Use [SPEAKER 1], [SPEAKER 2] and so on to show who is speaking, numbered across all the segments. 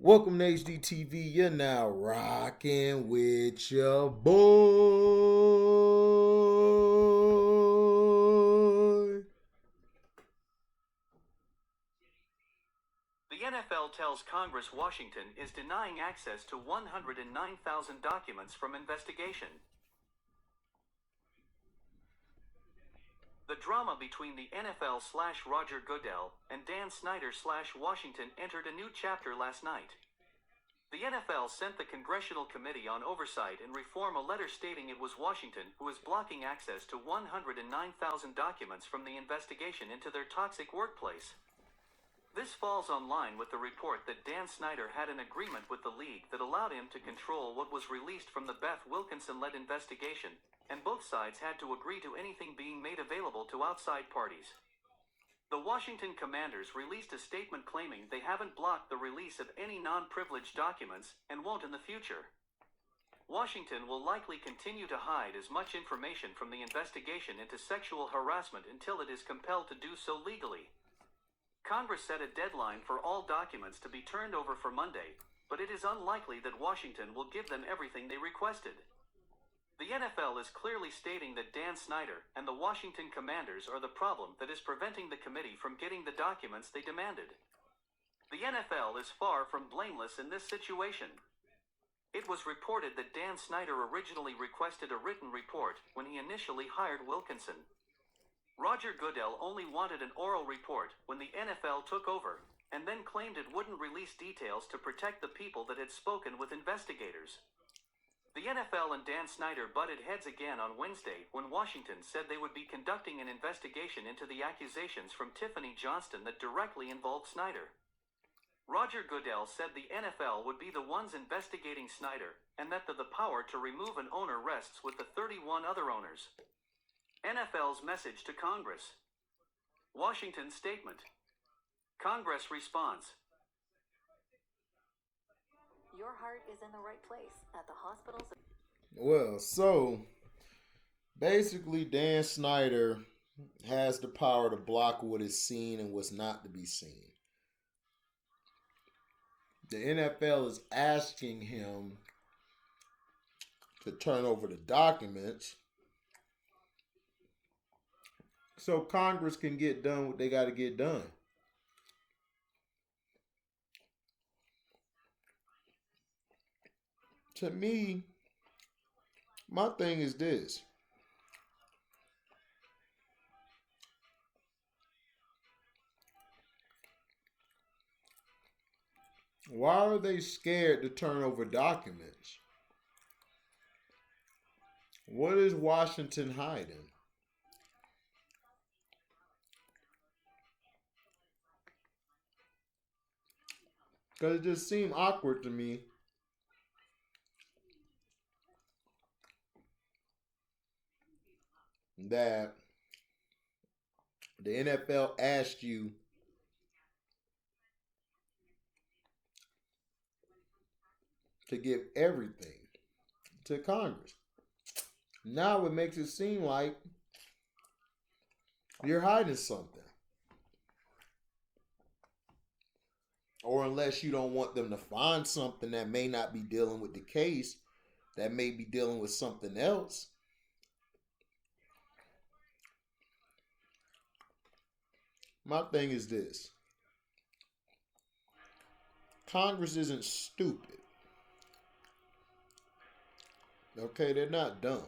[SPEAKER 1] Welcome to HDTV. You're now rocking with your boy.
[SPEAKER 2] The NFL tells Congress Washington is denying access to 109,000 documents from investigation. The drama between the NFL/Roger Goodell and Dan Snyder/Washington entered a new chapter last night. The NFL sent the Congressional Committee on Oversight and Reform a letter stating it was Washington who is blocking access to 109,000 documents from the investigation into their toxic workplace. This falls on line with the report that Dan Snyder had an agreement with the league that allowed him to control what was released from the Beth Wilkinson-led investigation, and both sides had to agree to anything being made available to outside parties. The Washington Commanders released a statement claiming they haven't blocked the release of any non-privileged documents and won't in the future. Washington will likely continue to hide as much information from the investigation into sexual harassment until it is compelled to do so legally. Congress set a deadline for all documents to be turned over for Monday, but it is unlikely that Washington will give them everything they requested. The NFL is clearly stating that Dan Snyder and the Washington Commanders are the problem that is preventing the committee from getting the documents they demanded. The NFL is far from blameless in this situation. It was reported that Dan Snyder originally requested a written report when he initially hired Wilkinson. Roger Goodell only wanted an oral report when the NFL took over, and then claimed it wouldn't release details to protect the people that had spoken with investigators. The NFL and Dan Snyder butted heads again on Wednesday when Washington said they would be conducting an investigation into the accusations from Tiffany Johnston that directly involved Snyder. Roger Goodell said the NFL would be the ones investigating Snyder, and that the power to remove an owner rests with the 31 other owners. NFL's message to Congress. Washington's statement. Congress response.
[SPEAKER 3] Your heart is in the right place at the hospitals.
[SPEAKER 1] Well, so basically, Dan Snyder has the power to block what is seen and what's not to be seen. The NFL is asking him to turn over the documents so Congress can get done what they got to get done. To me, my thing is this. Why are they scared to turn over documents? What is Washington hiding? Because it just seemed awkward to me that the NFL asked you to give everything to Congress. Now it makes it seem like you're hiding something. Or unless you don't want them to find something that may not be dealing with the case, that may be dealing with something else. My thing is this. Congress isn't stupid. Okay, they're not dumb.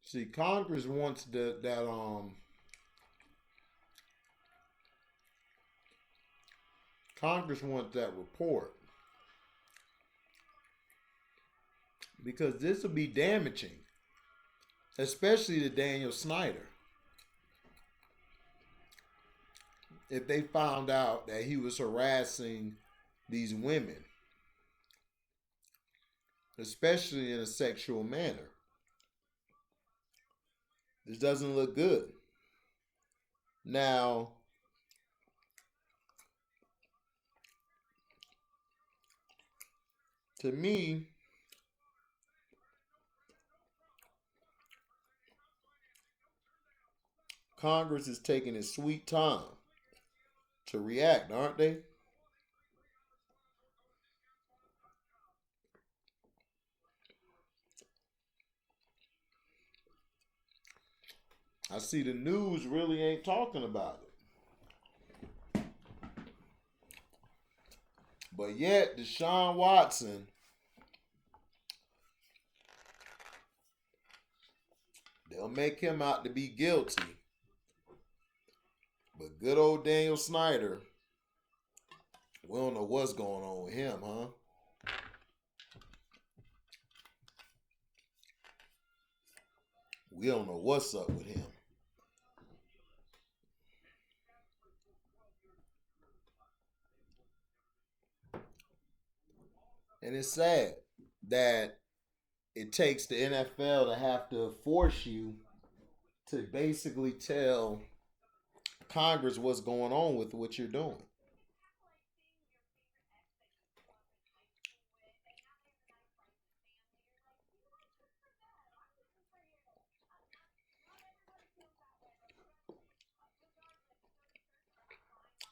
[SPEAKER 1] See, Congress wants Congress wants that report because this will be damaging, especially to Daniel Snyder. If they found out that he was harassing these women, especially in a sexual manner. This doesn't look good. Now, to me, Congress is taking its sweet time to react, aren't they? I see the news really ain't talking about it. But yet, Deshaun Watson, they'll make him out to be guilty. But good old Daniel Snyder, we don't know what's going on with him, huh? We don't know what's up with him. And it's sad that it takes the NFL to have to force you to basically tell Congress what's going on with what you're doing.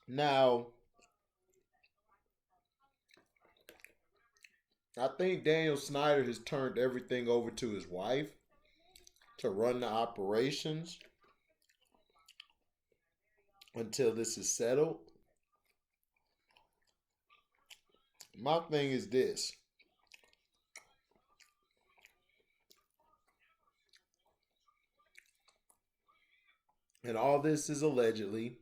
[SPEAKER 1] Now, I think Daniel Snyder has turned everything over to his wife to run the operations until this is settled. My thing is this. And all this is allegedly.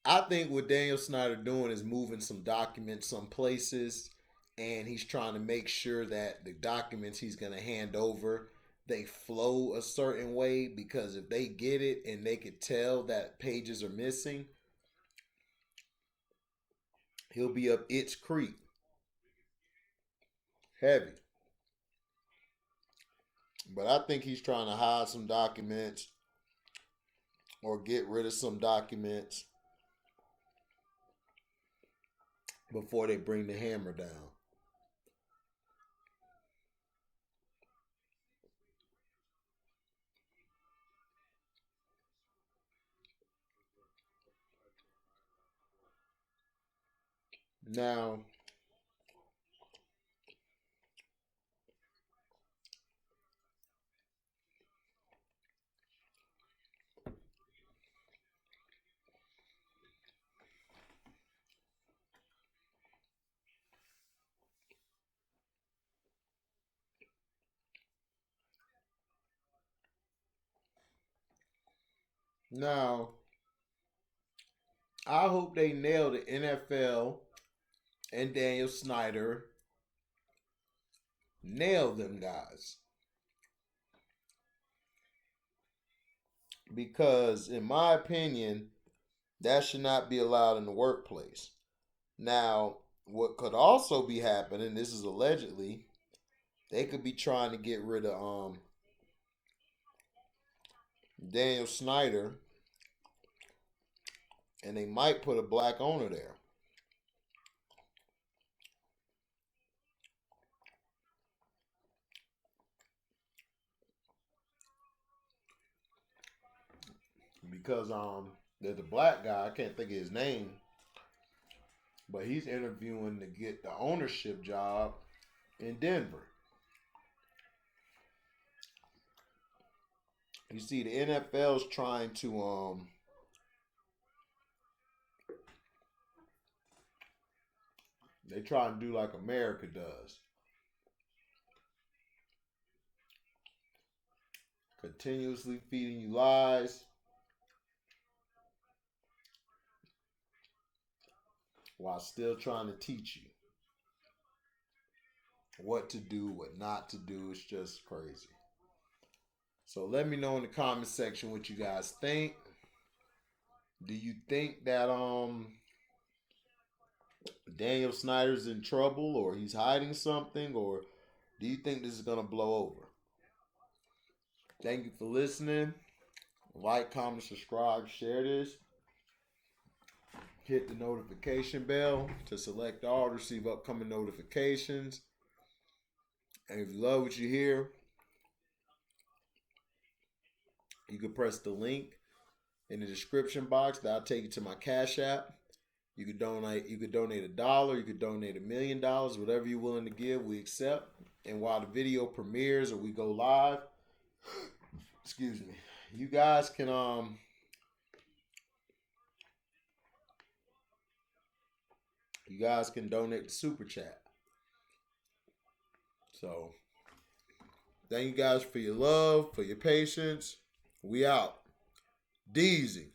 [SPEAKER 1] I think what Daniel Snyder doing is moving some documents some places, and he's trying to make sure that the documents he's going to hand over, they flow a certain way, because if they get it and they could tell that pages are missing, he'll be up its creek heavy. But I think he's trying to hide some documents or get rid of some documents before they bring the hammer down. Now, now, I hope they nail the NFL and Daniel Snyder. Nail them guys. Because, in my opinion, that should not be allowed in the workplace. Now, what could also be happening, this is allegedly, they could be trying to get rid of Daniel Snyder, and they might put a black owner there. Because there's a black guy, I can't think of his name, but he's interviewing to get the ownership job in Denver. You see, the NFL's trying to they try and do like America does. Continuously feeding you lies while still trying to teach you what to do, what not to do. It's just crazy. So let me know in the comment section what you guys think. Do you think that Daniel Snyder's in trouble, or he's hiding something, or do you think this is gonna blow over? Thank you for listening. Like, comment, subscribe, share this. Hit the notification bell to select all to receive upcoming notifications. And if you love what you hear, you can press the link in the description box. That'll take you to my Cash App. You could donate. You could donate $1. You could donate $1 million. Whatever you're willing to give, we accept. And while the video premieres or we go live, excuse me, you guys can donate to Super Chat. So, thank you guys for your love, for your patience. We out. Deezy.